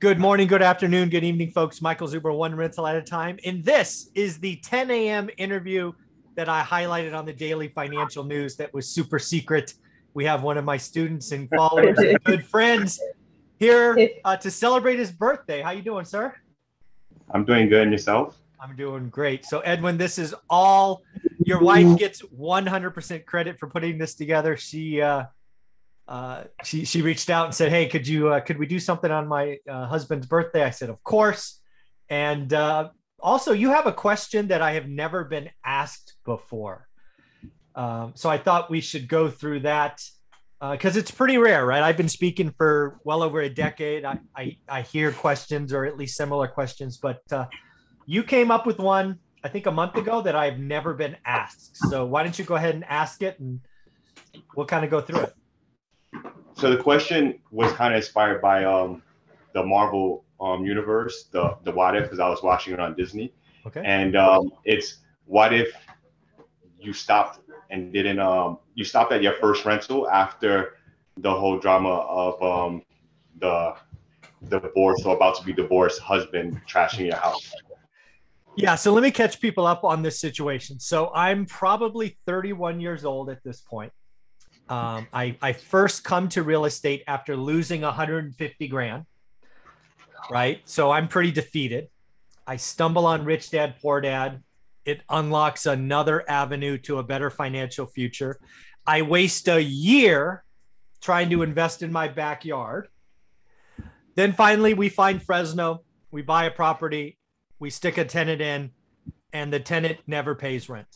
Good morning, good afternoon, good evening, folks. Michael Zuber, one rental at a time. And this is the 10 a.m. interview that I highlighted on the daily financial news that was super secret. We have one of my students and followers and good friends here to celebrate his birthday. How you doing, sir? I'm doing good. And yourself? I'm doing great. So, Edwin, this is all your wife gets 100% credit for putting this together. She reached out and said, "Hey, could we do something on my husband's birthday?" I said, "Of course." And also, you have a question that I have never been asked before, so I thought we should go through that because it's pretty rare, right? I've been speaking for well over a decade. I hear questions or at least similar questions, but you came up with one, I think, a month ago that I've never been asked. So why don't you go ahead and ask it, and we'll kind of go through it. So the question was kind of inspired by the Marvel universe, the What If, because I was watching it on Disney. Okay. And it's what if you stopped and didn't you stopped at your first rental after the whole drama of the divorce or about to be divorced husband trashing your house. Yeah, so let me catch people up on this situation. So I'm probably 31 years old at this point. I first come to real estate after losing 150 grand, right? So I'm pretty defeated. I stumble on Rich Dad, Poor Dad. It unlocks another avenue to a better financial future. I waste a year trying to invest in my backyard. Then finally we find Fresno. We buy a property. We stick a tenant in, and the tenant never pays rent.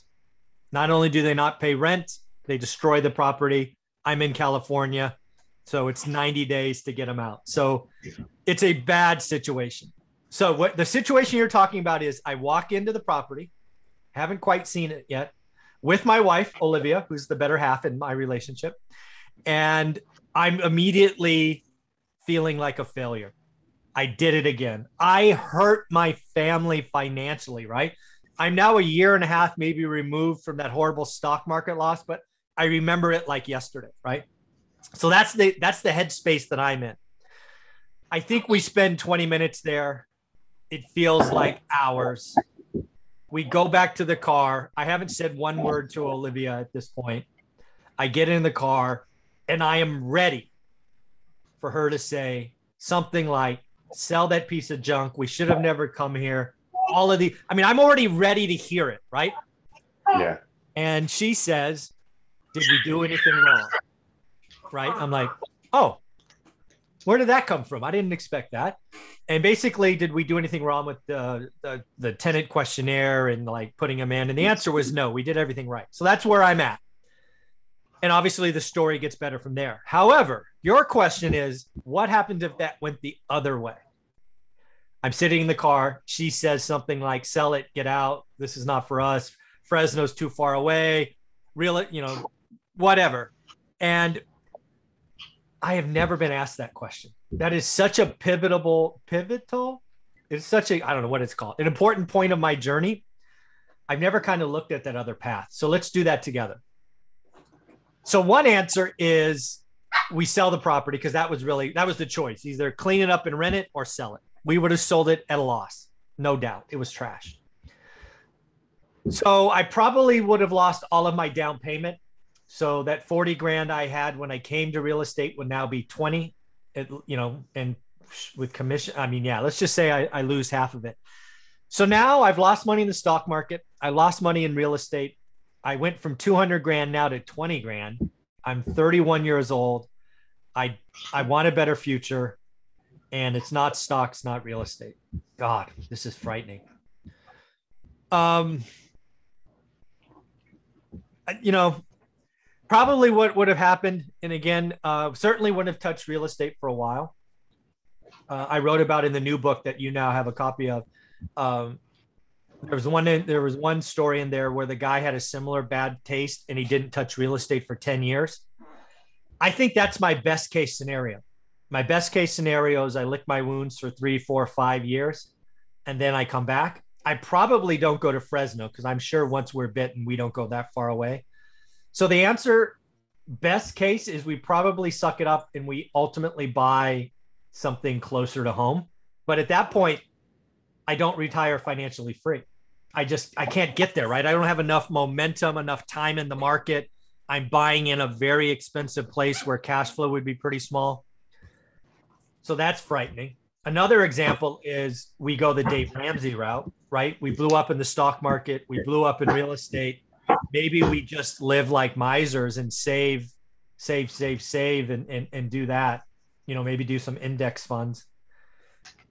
Not only do they not pay rent, they destroy the property. I'm in California, so it's 90 days to get them out. So it's a bad situation. So what the situation you're talking about is I walk into the property, haven't quite seen it yet, with my wife, Olivia, who's the better half in my relationship. And I'm immediately feeling like a failure. I did it again. I hurt my family financially, right? I'm now a year and a half maybe removed from that horrible stock market loss, but I remember it like yesterday, right? So that's the headspace that I'm in. I think we spend 20 minutes there. It feels like hours. We go back to the car. I haven't said one word to Olivia at this point. I get in the car and I am ready for her to say something like, "Sell that piece of junk. We should have never come here." I'm already ready to hear it, right? Yeah. And she says, "Did we do anything wrong?" Right? I'm like, "Oh, where did that come from? I didn't expect that." And basically, did we do anything wrong with the tenant questionnaire and like putting them in? And the answer was no, we did everything right. So that's where I'm at. And obviously the story gets better from there. However, your question is, what happens if that went the other way? I'm sitting in the car. She says something like, "Sell it, get out. This is not for us. Fresno's too far away. Whatever." And I have never been asked that question. That is such a pivotal. It's such a, I don't know what it's called, an important point of my journey. I've never kind of looked at that other path. So let's do that together. So one answer is we sell the property because that was the choice. Either clean it up and rent it or sell it. We would have sold it at a loss. No doubt. It was trash. So I probably would have lost all of my down payment. So that 40 grand I had when I came to real estate would now be 20, and with commission, let's just say I lose half of it. So now I've lost money in the stock market. I lost money in real estate. I went from 200 grand now to 20 grand. I'm 31 years old. I want a better future, and it's not stocks, not real estate. God, this is frightening. Probably what would have happened, and again, certainly wouldn't have touched real estate for a while. I wrote about in the new book that you now have a copy of. There was one story in there where the guy had a similar bad taste and he didn't touch real estate for 10 years. I think that's my best case scenario. My best case scenario is I lick my wounds for 3, 4, 5 years, and then I come back. I probably don't go to Fresno because I'm sure once we're bitten, we don't go that far away. So the answer, best case, is we probably suck it up and we ultimately buy something closer to home. But at that point, I don't retire financially free. I can't get there, right? I don't have enough momentum, enough time in the market. I'm buying in a very expensive place where cash flow would be pretty small. So that's frightening. Another example is we go the Dave Ramsey route, right? We blew up in the stock market. We blew up in real estate. Maybe we just live like misers and save and do that, maybe do some index funds.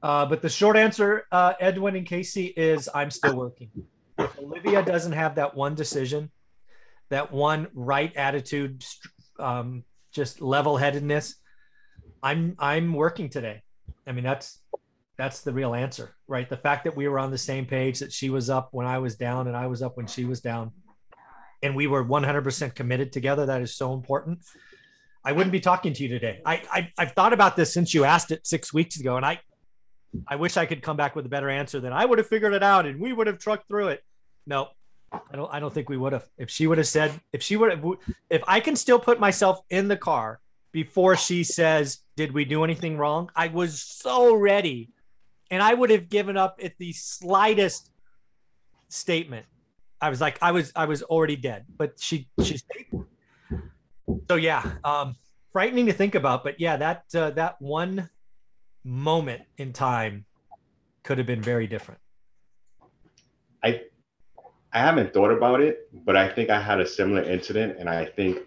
But the short answer, Edwin and Casey, is I'm still working. If Olivia doesn't have that one decision, that one right attitude, just level-headedness, I'm working today. I mean, that's the real answer, right? The fact that we were on the same page, that she was up when I was down and I was up when she was down, and we were 100% committed together. That is so important. I wouldn't be talking to you today. I've thought about this since you asked it 6 weeks ago, and I wish I could come back with a better answer than I would have figured it out and we would have trucked through it. No, I don't think we would have. If she would have said, if I can still put myself in the car before she says, did we do anything wrong? I was so ready, and I would have given up at the slightest statement. I was like, I was already dead, but she stayed. So yeah, frightening to think about, but yeah, that one moment in time could have been very different. I haven't thought about it, but I think I had a similar incident, and I think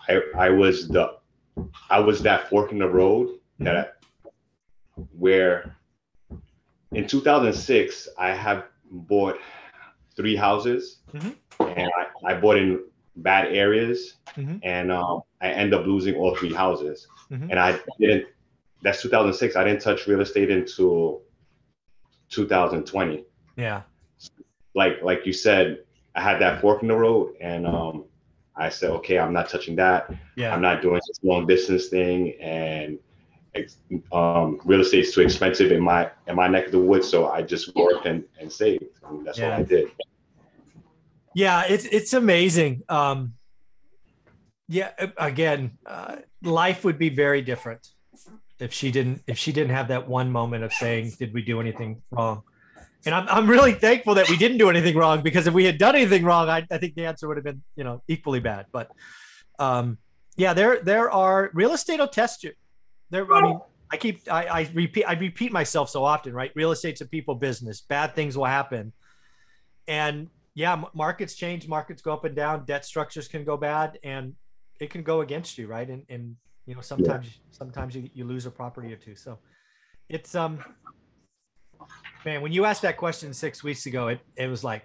I was that fork in the road where in 2006 I have bought 3 houses, and I bought in bad areas, and I ended up losing all 3 houses, and I didn't. That's 2006. I didn't touch real estate until 2020. Yeah. Like you said, I had that fork in the road, and I said, okay, I'm not touching that. Yeah. I'm not doing this long distance thing, and real estate's too expensive in my neck of the woods. So I just worked and saved. And that's what I did. Yeah, it's amazing. Yeah, again, life would be very different if she didn't have that one moment of saying, did we do anything wrong? And I'm really thankful that we didn't do anything wrong, because if we had done anything wrong, I think the answer would have been, equally bad. But yeah, there are, real estate will test you. I mean, I repeat myself so often, right? Real estate's a people business. Bad things will happen. And yeah, markets change, markets go up and down, debt structures can go bad, and it can go against you, right? And sometimes you lose a property or two. So it's man, when you asked that question 6 weeks ago, it was like,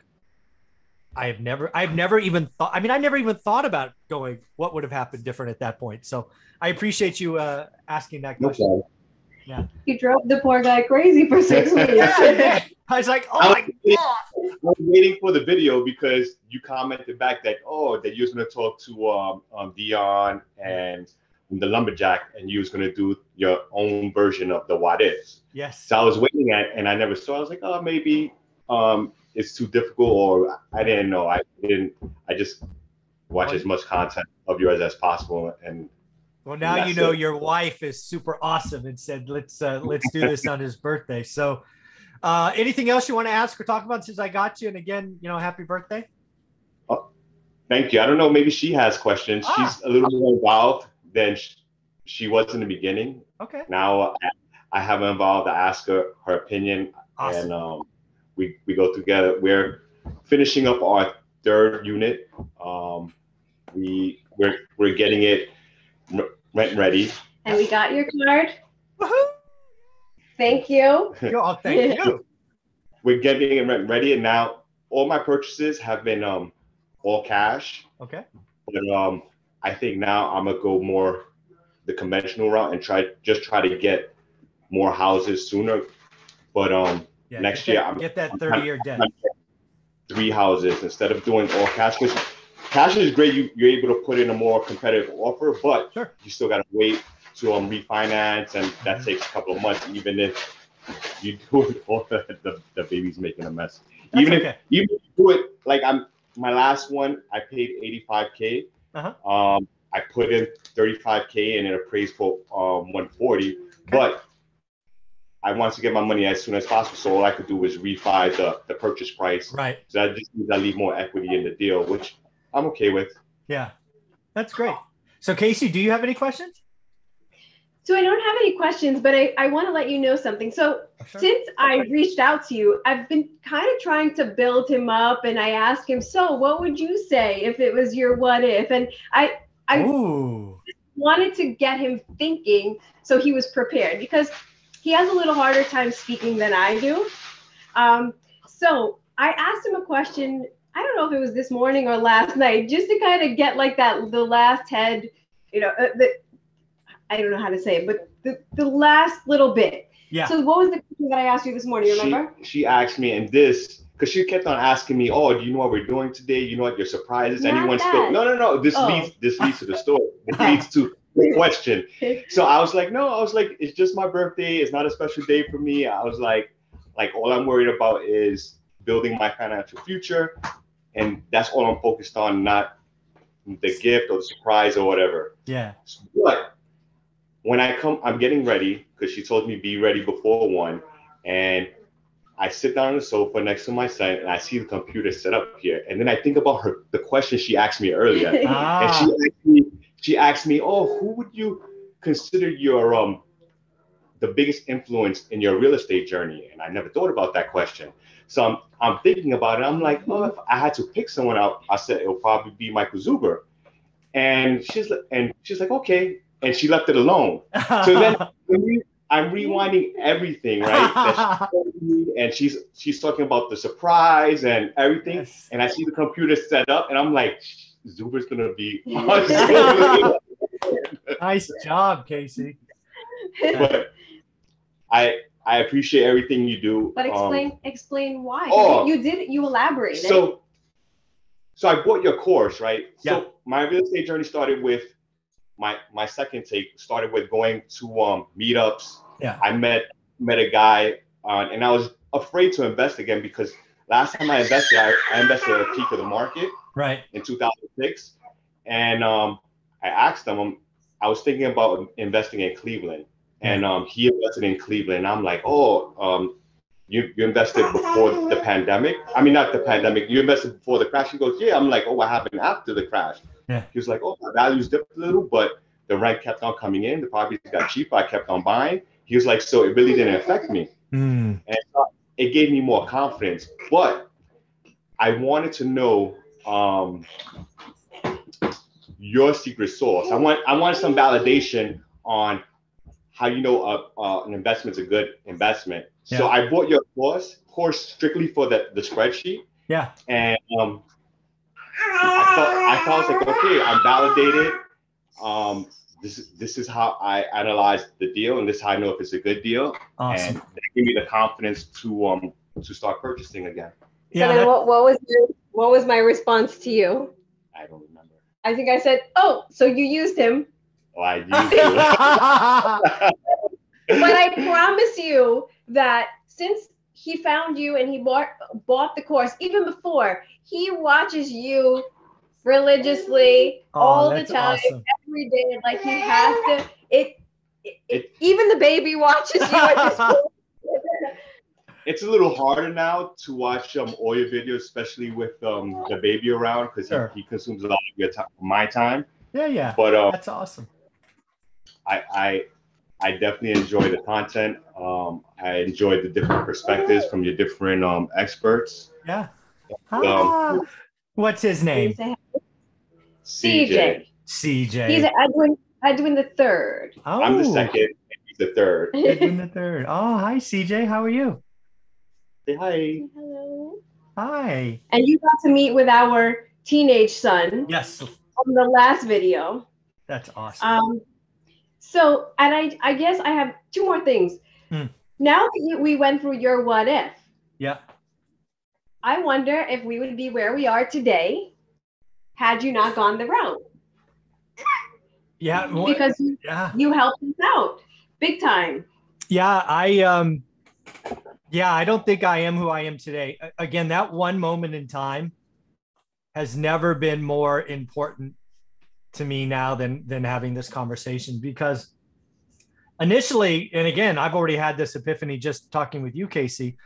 I've never even thought. I mean, I never even thought about going, what would have happened different at that point. So I appreciate you asking that question. Okay. Yeah. You drove the poor guy crazy for 6 weeks. Yeah. I was like, oh my God. I was waiting for the video because you commented back that that you was going to talk to Dion and the lumberjack, and you was going to do your own version of the what ifs. Yes. So I was waiting and I never saw. I was like, oh, maybe it's too difficult, or I didn't know. I just watch as much content of yours as possible. And well, now you know your wife is super awesome and said, let's do this on his birthday. So anything else you want to ask or talk about since I got you? And again, happy birthday. Oh, thank you. I don't know. Maybe she has questions. She's a little more involved than she was in the beginning. Okay. Now I have her involved. I ask her opinion. Awesome. And we go together. We're finishing up our 3rd unit. We're getting it rent ready. And we got your card. Woohoo! Thank you. Oh, thank you. We're getting it rent ready, and now all my purchases have been all cash. Okay. But I think now I'm gonna go more the conventional route and try to get more houses sooner. But next year I'm get that 30-year debt. 3 houses instead of doing all cash. Because cash is great. You're able to put in a more competitive offer, but you still gotta wait to refinance, and that takes a couple of months. Even if you do it, all the baby's making a mess. That's even okay. if you do it like my last one, I paid $85K. I put in $35K and it appraised for $140. Okay. But I wanted to get my money as soon as possible. So all I could do was refi the purchase price. Right. So that just means I leave more equity in the deal, which I'm okay with. Yeah, that's great. So Casey, do you have any questions? So I don't have any questions, but I want to let you know something. So since I reached out to you, I've been kind of trying to build him up, and I asked him, so what would you say if it was your what if? And I wanted to get him thinking so he was prepared, because he has a little harder time speaking than I do. So I asked him a question. I don't know if it was this morning or last night, just to kind of get like the last head, I don't know how to say it, but the last little bit. Yeah. So what was the question that I asked you this morning? You remember? She asked me, and this, because she kept on asking me, oh, do you know what we're doing today? You know what your surprise is? Anyone still? No. This leads to the story. It leads to the question. So I was like, no, it's just my birthday. It's not a special day for me. I was like all I'm worried about is building my financial future. And that's all I'm focused on, not the gift or the surprise or whatever. Yeah. But when I'm getting ready, because she told me be ready before 1, and I sit down on the sofa next to my son, and I see the computer set up here, and then I think about the question she asked me earlier, and she asked me, oh, who would you consider your the biggest influence in your real estate journey? And I never thought about that question. So I'm thinking about it. I'm like, oh, if I had to pick someone out, I said it'll probably be Michael Zuber. And she's like, okay. And she left it alone. So then I'm rewinding everything, right? That she told me, and she's talking about the surprise and everything. Yes. And I see the computer set up, and I'm like, Zuber's gonna be awesome. Nice job, Casey. But I appreciate everything you do. But explain why. You elaborated. So I bought your course, right? Yeah. So my real estate journey started with my second take started with going to meetups. Yeah. I met a guy and I was afraid to invest again, because last time I invested, I invested at the peak of the market, right, in 2006. And I asked him, I was thinking about investing in Cleveland, and he invested in Cleveland. I'm like, you invested before the pandemic? I mean, not the pandemic. You invested before the crash? He goes, yeah. I'm like, oh, what happened after the crash? Yeah. He was like, oh, my values dipped a little, but the rent kept on coming in. The properties got cheaper. I kept on buying. He was like, so it really didn't affect me. And it gave me more confidence. But I wanted to know your secret sauce. I want some validation on how you know an investment's a good investment. Yeah. So I bought your course strictly for the spreadsheet. Yeah. And I thought I was like, okay, I'm validated. This is how I analyze the deal, and this is how I know if it's a good deal. Awesome. And that gave me the confidence to start purchasing again. Yeah. So then what was my response to you? I don't remember. I think I said, oh, so you used him. Oh, I used him. But I promise you that since he found you and he bought the course, even before, he watches you religiously all the time, awesome. Every day. Like he has to. Even the baby watches you at this point. It's a little harder now to watch all your videos, especially with the baby around, because he consumes a lot of my time. Yeah. But that's awesome. I definitely enjoy the content. I enjoy the different perspectives from your different experts. Yeah. What's his name? CJ. CJ. He's Edwin the third. Oh. I'm the second, and he's the third. Edwin the third. Oh, hi, CJ. How are you? Say hi. Hello. Hi. And you got to meet with our teenage son. Yes. On the last video. That's awesome. So, and I guess I have 2 more things. Now that we went through your what if. Yeah. I wonder if we would be where we are today had you not gone the route. Yeah. Because you helped us out big time. Yeah. I don't think I am who I am today. Again, that one moment in time has never been more important to me now than having this conversation, because initially, and again, I've already had this epiphany just talking with you, Casey,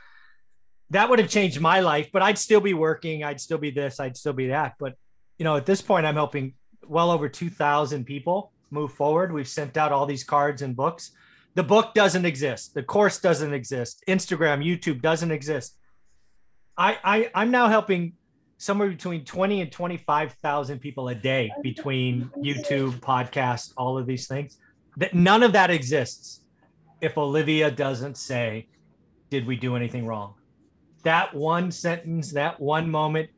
that would have changed my life, but I'd still be working. I'd still be this, I'd still be that. But, at this point, I'm helping well over 2,000 people move forward. We've sent out all these cards and books. The book doesn't exist. The course doesn't exist. Instagram, YouTube doesn't exist. I'm now helping somewhere between 20 and 25,000 people a day between YouTube, podcasts, all of these things. That none of that exists if Olivia doesn't say, did we do anything wrong? That one sentence, that one moment.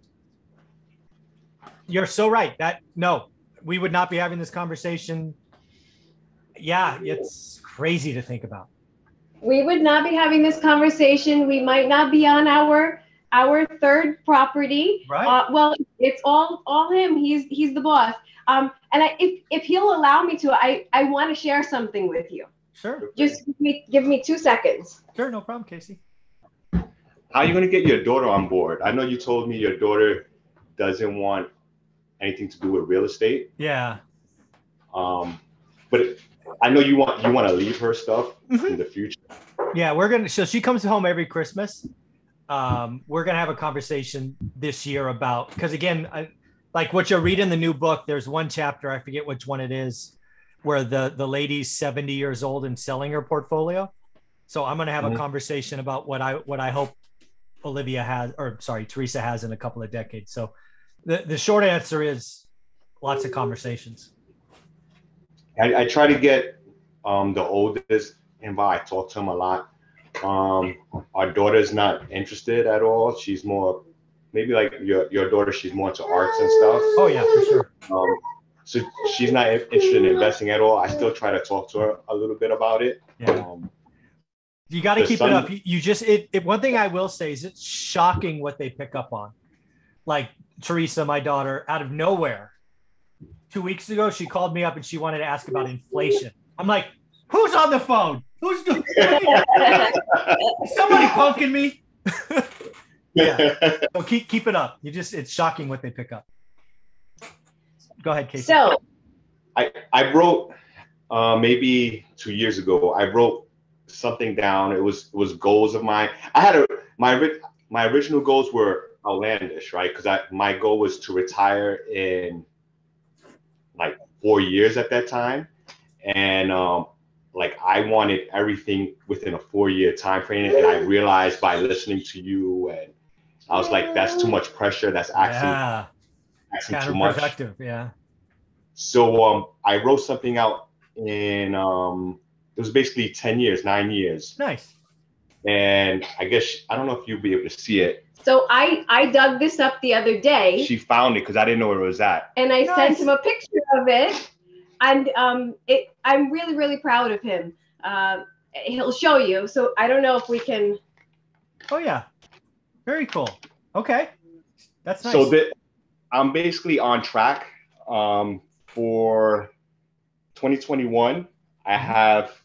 You're so right. No, we would not be having this conversation. Yeah, it's crazy to think about. We would not be having this conversation. We might not be on our third property. Right. Well, it's all him. He's the boss. And if he'll allow me to, I want to share something with you. Sure. Just give me 2 seconds. Sure, no problem, Casey. How are you going to get your daughter on board? I know you told me your daughter doesn't want anything to do with real estate. Yeah. But I know you want to leave her stuff in the future. Yeah, so she comes home every Christmas. We're going to have a conversation this year about, because again, like what you'll read in the new book, there's one chapter, I forget which one it is, where the lady's 70 years old and selling her portfolio. So I'm going to have a conversation about what I hope Teresa has in a couple of decades. So the short answer is lots of conversations. I try to get the oldest involved. I talk to him a lot. Our daughter's not interested at all. She's more, maybe like your daughter, she's more into arts and stuff. Oh yeah, for sure. So she's not interested in investing at all. I still try to talk to her a little bit about it. Yeah. You got to keep it up. You just, one thing I will say is it's shocking what they pick up on. Like Teresa, my daughter, out of nowhere, 2 weeks ago, she called me up and she wanted to ask about inflation. I'm like, who's on the phone? Who's doing somebody punking me? Yeah. So keep it up. It's shocking what they pick up. Go ahead, Casey. So I wrote maybe 2 years ago, I wrote something down. It was goals of mine. I had my original goals were outlandish, right? Because my goal was to retire in like 4 years at that time, and like I wanted everything within a 4-year time frame, and I realized by listening to you, and I was like, that's too much pressure. That's asking too much. Yeah. So I wrote something out in it was basically 10 years, 9 years. Nice. And I guess I don't know if you'll be able to see it. So I dug this up the other day. She found it because I didn't know where it was at. And I sent him a picture of it. And I'm really, really proud of him. He'll show you. So I don't know if we can. Oh, yeah. Very cool. Okay. That's nice. So I'm basically on track for 2021. I have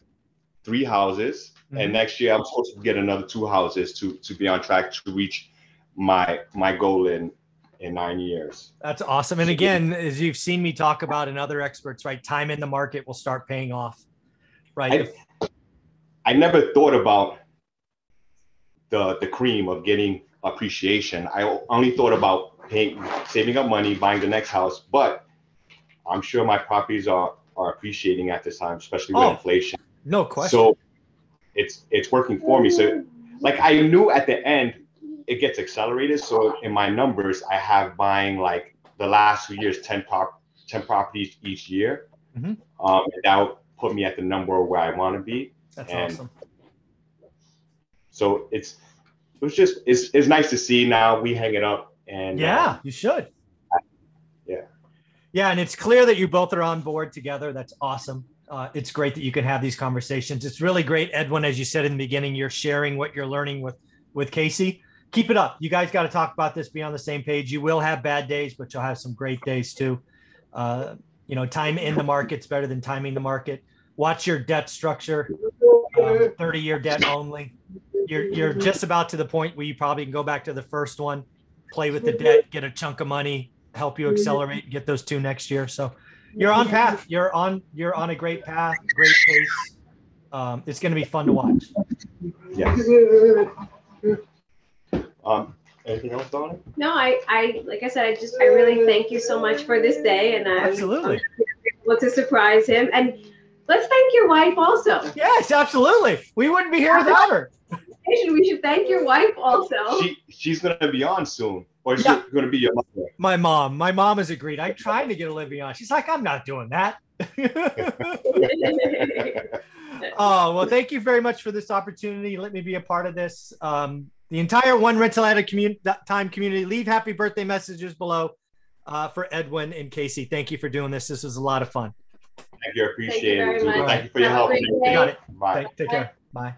3 houses. And next year I'm supposed to get another 2 houses to be on track to reach my goal in 9 years. That's awesome. And again, as you've seen me talk about and other experts, right? Time in the market will start paying off, right? I never thought about the cream of getting appreciation. I only thought about saving up money, buying the next house. But I'm sure my properties are appreciating at this time, especially with inflation. No question. So it's working for me. So like I knew at the end it gets accelerated. So in my numbers, I have buying like the last 2 years, 10 properties each year. And that would put me at the number where I want to be. That's awesome. So it's nice to see now. We hang it up and you should. Yeah. And it's clear that you both are on board together. That's awesome. It's great that you can have these conversations. It's really great, Edwin, as you said in the beginning, you're sharing what you're learning with Casey. Keep it up. You guys got to talk about this, be on the same page. You will have bad days, but you'll have some great days too. Time in the market's better than timing the market. Watch your debt structure, 30-year debt only. You're just about to the point where you probably can go back to the first one, play with the debt, get a chunk of money, help you accelerate, get those 2 next year. So you're on path. You're on a great path, great pace. it's going to be fun to watch. Yes. Anything else, Donna? No, I like I said, I really thank you so much for this day, and Absolutely. I'm able to surprise him. And let's thank your wife also. Yes, absolutely. We wouldn't be here without her. We should thank your wife also. She's gonna be on soon, or she's gonna be your mother. My mom has agreed. I'm trying to get Olivia on. She's like, I'm not doing that. Oh, well, thank you very much for this opportunity. Let me be a part of this. The entire One Rental at a Time community, leave happy birthday messages below for Edwin and Casey. Thank you for doing this. This was a lot of fun. Thank you. Appreciate it. Thank you very much. Thank you for your help. You got it. Bye. Take care. Bye.